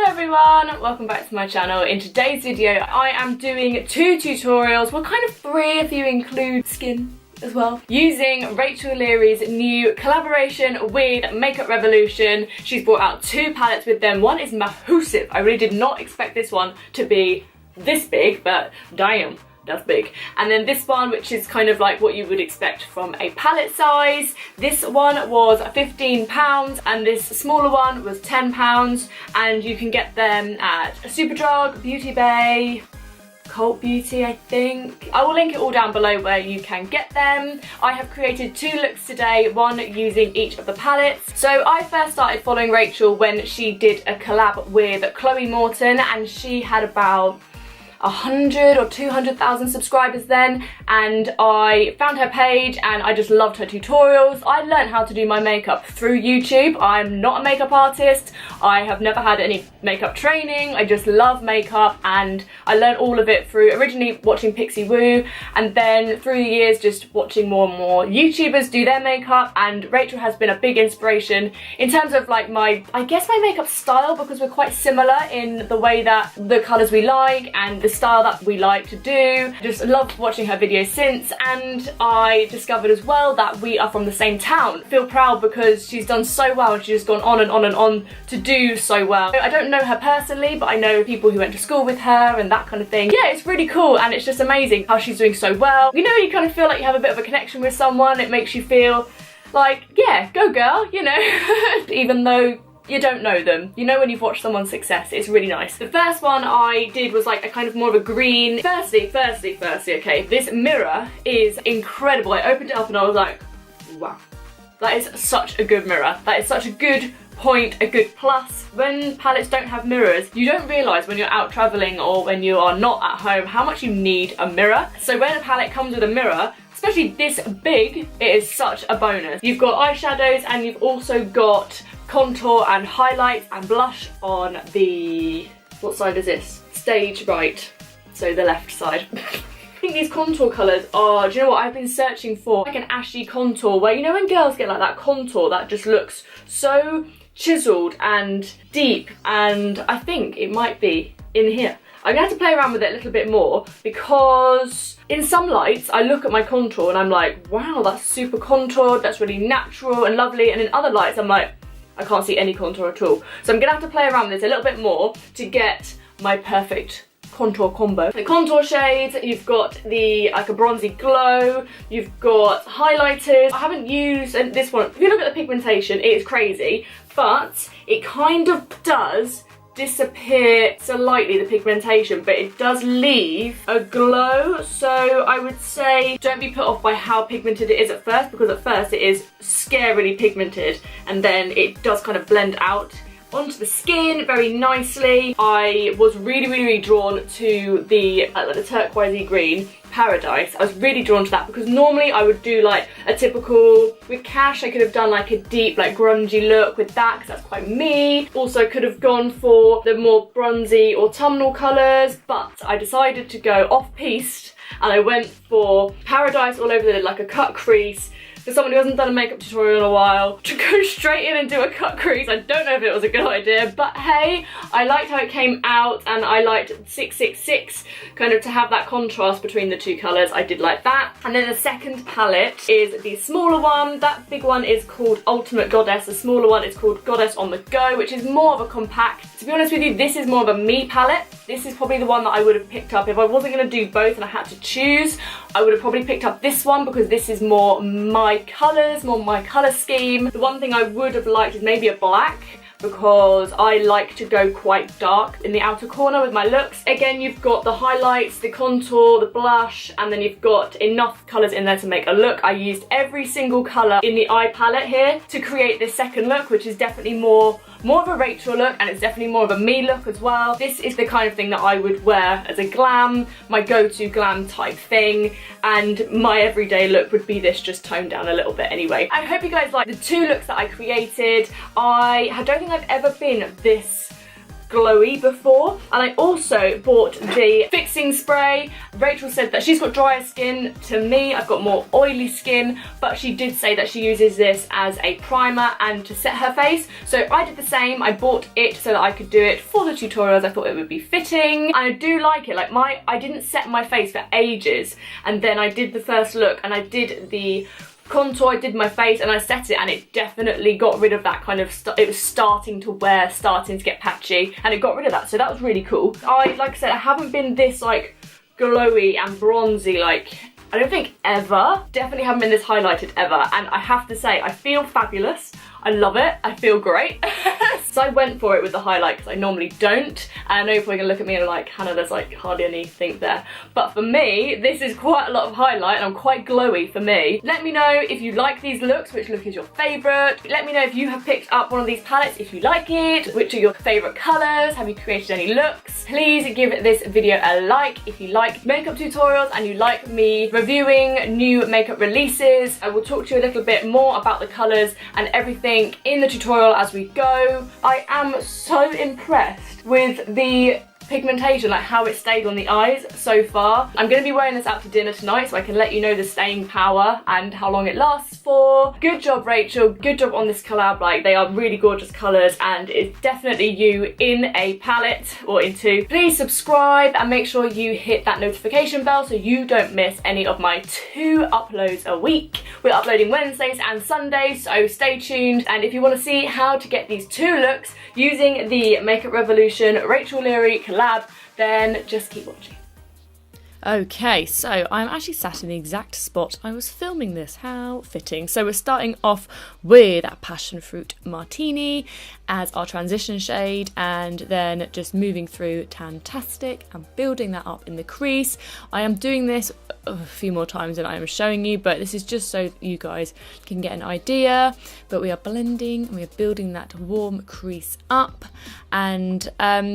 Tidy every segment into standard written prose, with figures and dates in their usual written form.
Everyone, welcome back to my channel. In today's video I am doing two tutorials, well kind of three if you include skin as well, using Rachel Leary's new collaboration with Makeup Revolution. She's brought out two palettes with them. One is massive. I really did not expect this one to be this big, but damn, that's big. And then this one, which is kind of like what you would expect from a palette size. This one was £15 and this smaller one was £10, and you can get them at Superdrug, BeautyBigBang, Cult Beauty, I think. I will link it all down below where you can get them. I have created two looks today, one using each of the palettes. So I first started following Rachel when she did a collab with Chloe Morton, and she had about 100 or 200,000 subscribers then, and I found her page and I just loved her tutorials. I learned how to do my makeup through YouTube. I'm not a makeup artist. I have never had any makeup training. I just love makeup, and I learned all of it through originally watching Pixie Woo, and then through the years just watching more and more YouTubers do their makeup. And Rachel has been a big inspiration in terms of like my makeup style, because we're quite similar in the way that the colours we like and the style that we like to do. Just loved watching her videos since, and I discovered as well that we are from the same town. Feel proud because she's done so well and she's just gone on and on and on to do so well. I don't know her personally, but I know people who went to school with her and that kind of thing. Yeah, it's really cool, and it's just amazing how she's doing so well. You know, you kind of feel like you have a bit of a connection with someone. It makes you feel like, yeah, go girl, you know, even though you don't know them. You know when you've watched someone's success. It's really nice. The first one I did was like a kind of more of a green. Firstly, okay, this mirror is incredible. I opened it up and I was like, wow. That is such a good mirror. That is such a good point, a good plus. When palettes don't have mirrors, you don't realise when you're out travelling or when you are not at home how much you need a mirror. So when a palette comes with a mirror, especially this big, it is such a bonus. You've got eyeshadows and you've also got contour and highlight and blush on the, what side is this? Stage right, so the left side. I think these contour colours are, do you know what I've been searching for? Like an ashy contour, where you know when girls get like that contour that just looks so chiseled and deep, and I think it might be in here. I'm gonna have to play around with it a little bit more, because in some lights I look at my contour and I'm like, wow, that's super contoured, that's really natural and lovely, and in other lights I'm like, I can't see any contour at all. So I'm gonna have to play around with this a little bit more to get my perfect contour combo. The contour shades, you've got the like a bronzy glow, you've got highlighters. I haven't used this one. If you look at the pigmentation, it is crazy, but it kind of does disappear slightly, the pigmentation, but it does leave a glow. So I would say don't be put off by how pigmented it is at first, because at first it is scarily pigmented, and then it does kind of blend out onto the skin very nicely. I was really drawn to the turquoisey green Paradise. I was really drawn to that because normally I would do like a typical, with Cash I could have done like a deep like grungy look with that because that's quite me. Also could have gone for the more bronzy autumnal colours, but I decided to go off-piste and I went for Paradise all over the lid, like a cut crease. For someone who hasn't done a makeup tutorial in a while, to go straight in and do a cut crease, I don't know if it was a good idea, but hey, I liked how it came out, and I liked 666, kind of to have that contrast between the two colours. I did like that. And then the second palette is the smaller one. That big one is called Ultimate Goddess. The smaller one is called Goddess on the Go, which is more of a compact. To be honest with you, this is more of a me palette. This is probably the one that I would have picked up if I wasn't going to do both and I had to choose. I would have probably picked up this one because this is more my colours, more my colour scheme. The one thing I would have liked is maybe a black, because I like to go quite dark in the outer corner with my looks. Again, you've got the highlights, the contour, the blush, and then you've got enough colours in there to make a look. I used every single colour in the eye palette here to create this second look, which is definitely more more of a Rachel look, and it's definitely more of a me look as well. This is the kind of thing that I would wear as a glam, my go-to glam type thing, and my everyday look would be this, just toned down a little bit anyway. I hope you guys like the 2 looks that I created. I don't think I've ever been this glowy before, and I also bought the fixing spray. Rachel said that she's got drier skin to me, I've got more oily skin, but she did say that she uses this as a primer and to set her face, so I did the same. I bought it so that I could do it for the tutorials. I thought it would be fitting, and I do like it. Like I didn't set my face for ages, and then I did the first look and I did the contour, I did my face and I set it, and it definitely got rid of that kind of it was starting to wear, starting to get patchy, and it got rid of that, so that was really cool. Like I said, I haven't been this like glowy and bronzy, like I don't think ever. Definitely haven't been this highlighted ever, and I have to say I feel fabulous. I love it, I feel great. So I went for it with the highlight because I normally don't. And I know you're probably gonna look at me and like, Hannah, there's like hardly anything there. But for me, this is quite a lot of highlight and I'm quite glowy for me. Let me know if you like these looks, which look is your favorite. Let me know if you have picked up one of these palettes, if you like it, which are your favorite colors, have you created any looks? Please give this video a like if you like makeup tutorials and you like me reviewing new makeup releases. I will talk to you a little bit more about the colors and everything in the tutorial as we go. I am so impressed with the pigmentation, like how it stayed on the eyes so far. I'm going to be wearing this out to dinner tonight so I can let you know the staying power and how long it lasts for. Good job, Rachel, good job on this collab. Like, they are really gorgeous colours and it's definitely you in a palette or in 2. Please subscribe and make sure you hit that notification bell so you don't miss any of my 2 uploads a week. We're uploading Wednesdays and Sundays, so stay tuned. And if you want to see how to get these 2 looks using the Makeup Revolution Rachel Leary collab, then just keep watching. Okay, so I'm actually sat in the exact spot I was filming this. How fitting. So we're starting off with that passion fruit martini as our transition shade, and then just moving through Tantastic and building that up in the crease. I am doing this a few more times than I am showing you, but this is just so you guys can get an idea. But we are blending and we are building that warm crease up, and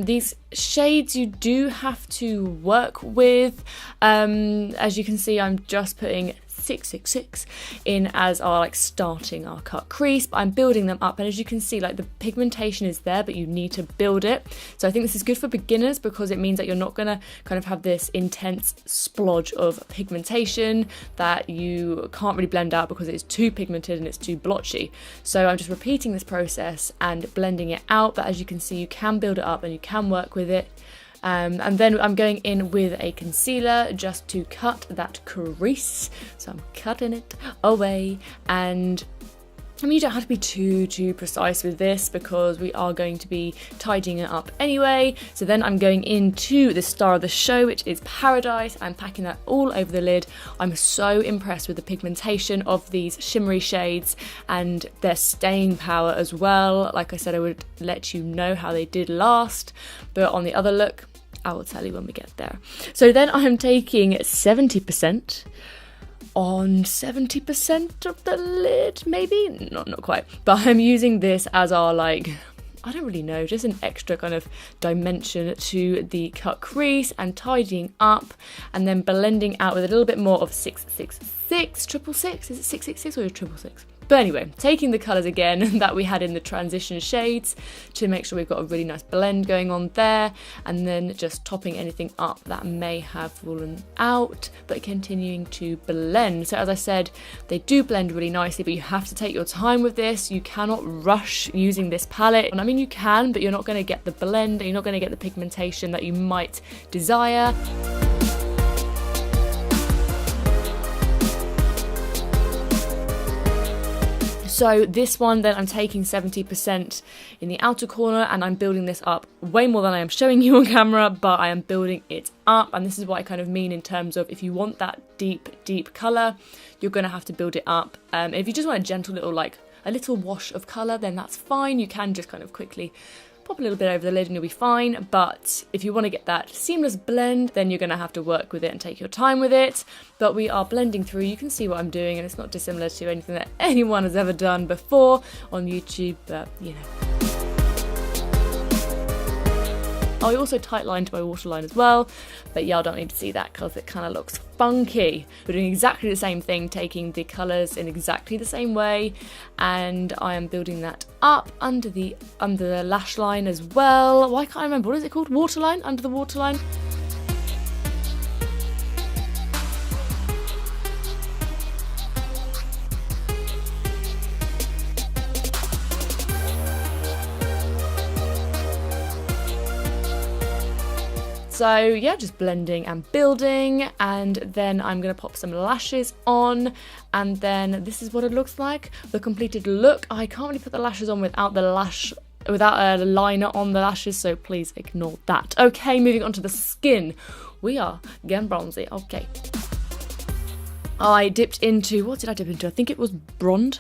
these shades you do have to work with. As you can see, I'm just putting 666 in as our like starting our cut crease, but I'm building them up, and as you can see, like the pigmentation is there, but you need to build it. So I think this is good for beginners because it means that you're not gonna kind of have this intense splodge of pigmentation that you can't really blend out because it's too pigmented and it's too blotchy. So I'm just repeating this process and blending it out, but as you can see, you can build it up and you can work with it. And then I'm going in with a concealer just to cut that crease. So I'm cutting it away, and I mean, you don't have to be too precise with this because we are going to be tidying it up anyway. So then I'm going into the star of the show, which is Paradise. I'm packing that all over the lid. I'm so impressed with the pigmentation of these shimmery shades and their staying power as well. Like I said, I would let you know how they did last, but on the other look, I will tell you when we get there. So then I'm taking 70% on 70% of the lid, maybe? Not quite. But I'm using this as our, like, I don't really know, just an extra kind of dimension to the cut crease, and tidying up and then blending out with a little bit more of 666, 666, is it 666 or 666? But anyway, taking the colours again that we had in the transition shades to make sure we've got a really nice blend going on there, and then just topping anything up that may have fallen out, but continuing to blend. So as I said, they do blend really nicely, but you have to take your time with this. You cannot rush using this palette. And I mean, you can, but you're not going to get the blend, and you're not going to get the pigmentation that you might desire. So this one, then I'm taking 70% in the outer corner, and I'm building this up way more than I am showing you on camera, but I am building it up. And this is what I kind of mean in terms of, if you want that deep colour, you're going to have to build it up. If you just want a gentle little, like a little wash of colour, then that's fine. You can just kind of quickly pop a little bit over the lid and you'll be fine. But if you want to get that seamless blend, then you're going to have to work with it and take your time with it. But we are blending through. You can see what I'm doing, and it's not dissimilar to anything that anyone has ever done before on YouTube, but you know. Oh, I also tight lined my waterline as well, but y'all don't need to see that because it kind of looks funky. We're doing exactly the same thing, taking the colours in exactly the same way, and I am building that up under the lash line as well. Why can't I remember, what is it called? Waterline? Under the waterline? So yeah, just blending and building, and then I'm going to pop some lashes on, and then this is what it looks like, the completed look. I can't really put the lashes on without a liner on the lashes, so please ignore that. Okay, moving on to the skin. We are getting bronzy, okay. I dipped into, what did I dip into? I think it was Blonde.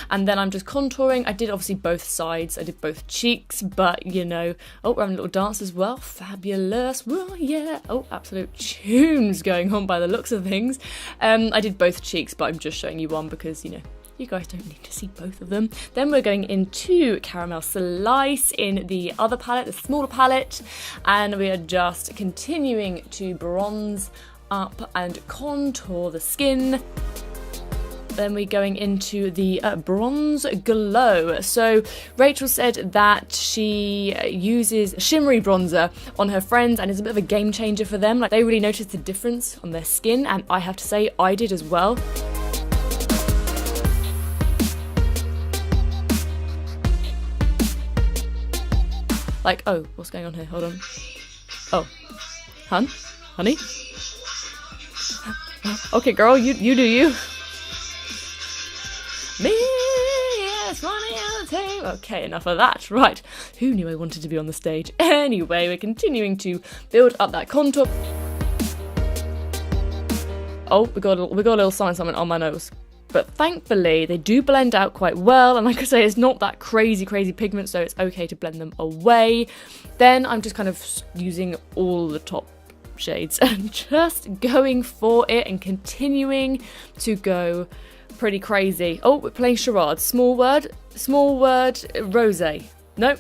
And then I'm just contouring. I did obviously both sides. I did both cheeks, but you know, oh, we're having a little dance as well. Fabulous. Well, yeah. Oh, absolute tunes going on by the looks of things. I did both cheeks, but I'm just showing you one because, you know, you guys don't need to see both of them. Then we're going into Caramel Slice in the other palette, the smaller palette, and we are just continuing to bronze up and contour the skin. Then we're going into the Bronze Glow. So Rachel said that she uses shimmery bronzer on her friends and it's a bit of a game changer for them. Like, they really noticed the difference on their skin, and I have to say I did as well. Like, oh, what's going on here? Hold on. Oh, honey? Okay, girl, you do you. Me, yes, money on the table. Okay, enough of that. Right, who knew I wanted to be on the stage? Anyway, we're continuing to build up that contour. Oh, we got a little something on my nose. But thankfully, they do blend out quite well. And like I say, it's not that crazy pigment, so it's okay to blend them away. Then I'm just kind of using all the top shades and just going for it and continuing to go pretty crazy. Oh, we're playing charades. Small word, rosé. Nope,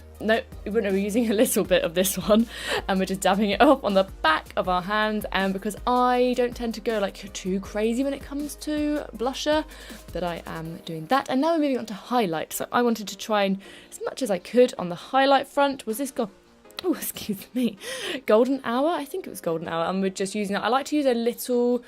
we're using a little bit of this one and we're just dabbing it up on the back of our hands, and because I don't tend to go like too crazy when it comes to blusher, that I am doing that. And now we're moving on to highlight. So I wanted to try and, as much as I could on the highlight front, was this oh, excuse me, Golden Hour? I think it was Golden Hour, and we're just using that. I like to use a little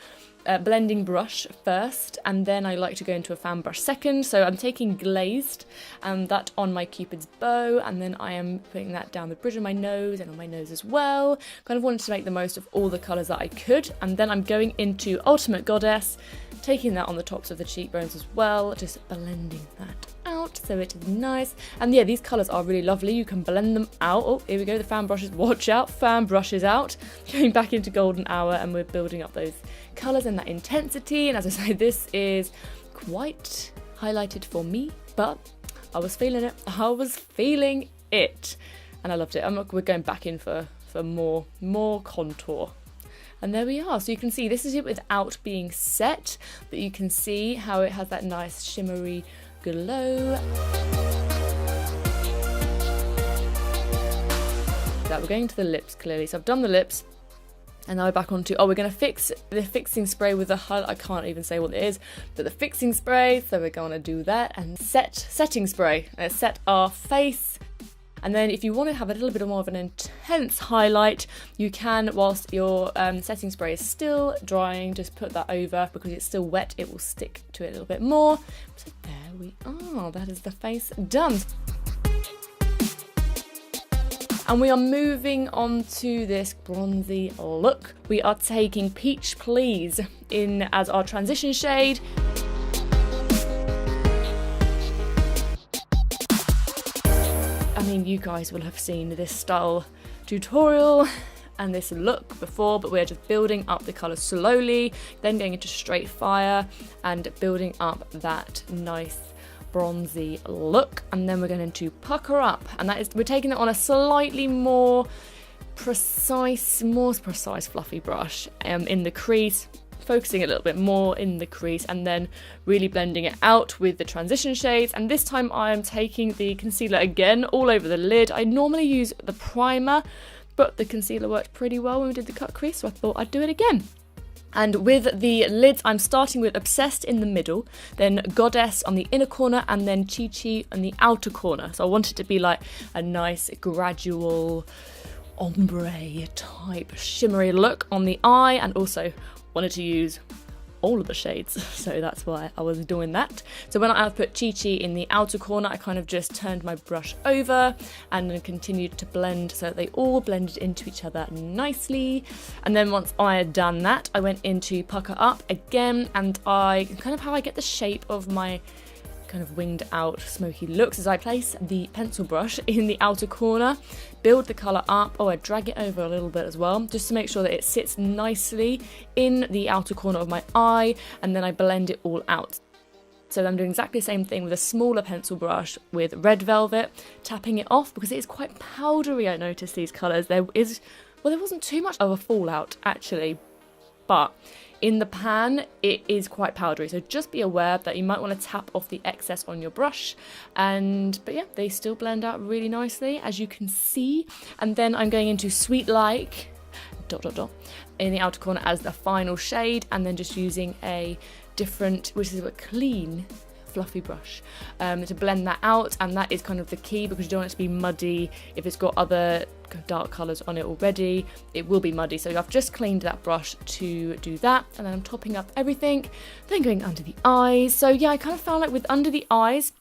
blending brush first, and then I like to go into a fan brush second. So I'm taking glazed and that on my Cupid's bow, and then I am putting that down the bridge of my nose and on my nose as well. Kind of wanted to make the most of all the colours that I could, and then I'm going into Ultimate Goddess, taking that on the tops of the cheekbones as well, just blending that out so it is nice. And yeah, these colours are really lovely. You can blend them out. Oh, here we go, the fan brushes. Watch out, fan brushes out. Going back into Golden Hour, and we're building up those colours and that intensity. And as I say, this is quite highlighted for me, but I was feeling it. And I loved it. We're going back in for more contour. And there we are. So you can see this is it without being set, but you can see how it has that nice shimmery glow. That we're going to the lips clearly. So I've done the lips, and now we're back onto, we're going to fix the fixing spray with the highlight. I can't even say what it is, but the fixing spray. So we're going to do that, and setting spray. Let's set our face. And then if you want to have a little bit more of an intense highlight, you can, whilst your setting spray is still drying, just put that over, because it's still wet, it will stick to it a little bit more. So there we are, that is the face done. And we are moving on to this bronzy look. We are taking Peach Please in as our transition shade. I mean, you guys will have seen this style tutorial and this look before, but we're just building up the colour slowly, then going into straight fire and building up that nice bronzy look. And then we're going to pucker up, and that is, we're taking it on a slightly more precise fluffy brush in the crease, focusing a little bit more in the crease, and then really blending it out with the transition shades. And this time I am taking the concealer again all over the lid. I normally use the primer, but the concealer worked pretty well when we did the cut crease, so I thought I'd do it again. And with the lids, I'm starting with Obsessed in the middle, then Goddess on the inner corner, and then Chi Chi on the outer corner. So I want it to be like a nice gradual ombre type shimmery look on the eye, and also wanted to use all of the shades, so that's why I was doing that. So when I put Chi Chi in the outer corner, I kind of just turned my brush over and then continued to blend so that they all blended into each other nicely. And then once I had done that, I went into Pucker Up again, and how I get the shape of my kind of winged out smoky looks is I place the pencil brush in the outer corner, build the colour up, I drag it over a little bit as well, just to make sure that it sits nicely in the outer corner of my eye, and then I blend it all out. So I'm doing exactly the same thing with a smaller pencil brush with Red Velvet, tapping it off because it is quite powdery. I noticed these colours. There wasn't too much of a fallout actually, but in the pan, it is quite powdery, so just be aware that you might want to tap off the excess on your brush. But yeah, they still blend out really nicely, as you can see. And then I'm going into Sweet Like ... in the outer corner as the final shade, and then just using a different, which is a clean, fluffy brush to blend that out. And that is kind of the key, because you don't want it to be muddy. If it's got other dark colours on it already, it will be muddy. So I've just cleaned that brush to do that, and then I'm topping up everything, then going under the eyes. So yeah, I kind of found like with under the eyes,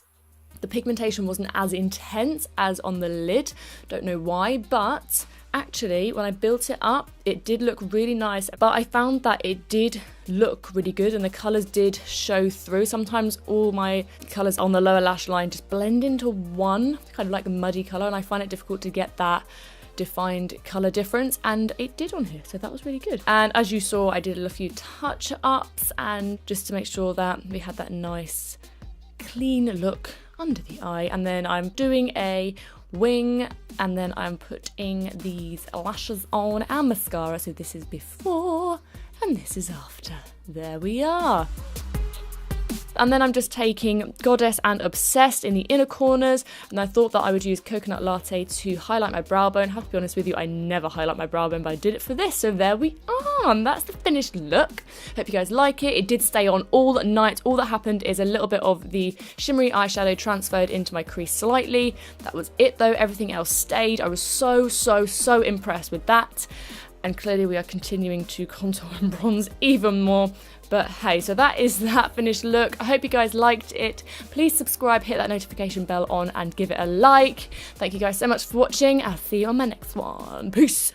the pigmentation wasn't as intense as on the lid. Don't know why, but actually when I built it up, it did look really nice. But I found that it did look really good and the colours did show through. Sometimes all my colours on the lower lash line just blend into one kind of like a muddy colour, and I find it difficult to get that defined colour difference, and it did on here, so that was really good. And as you saw, I did a few touch-ups, and just to make sure that we had that nice clean look under the eye. And then I'm doing a wing, and then I'm putting these lashes on and mascara. So this is before and this is after. There we are. And then I'm just taking Goddess and Obsessed in the inner corners, and I thought that I would use Coconut Latte to highlight my brow bone. I have to be honest with you, I never highlight my brow bone, but I did it for this, so there we are, and that's the finished look. Hope you guys like it. It did stay on all night. All that happened is a little bit of the shimmery eyeshadow transferred into my crease slightly. That was it though, everything else stayed. I was so impressed with that. And clearly we are continuing to contour and bronze even more. But hey, so that is that finished look. I hope you guys liked it. Please subscribe, hit that notification bell on, and give it a like. Thank you guys so much for watching. I'll see you on my next one. Peace.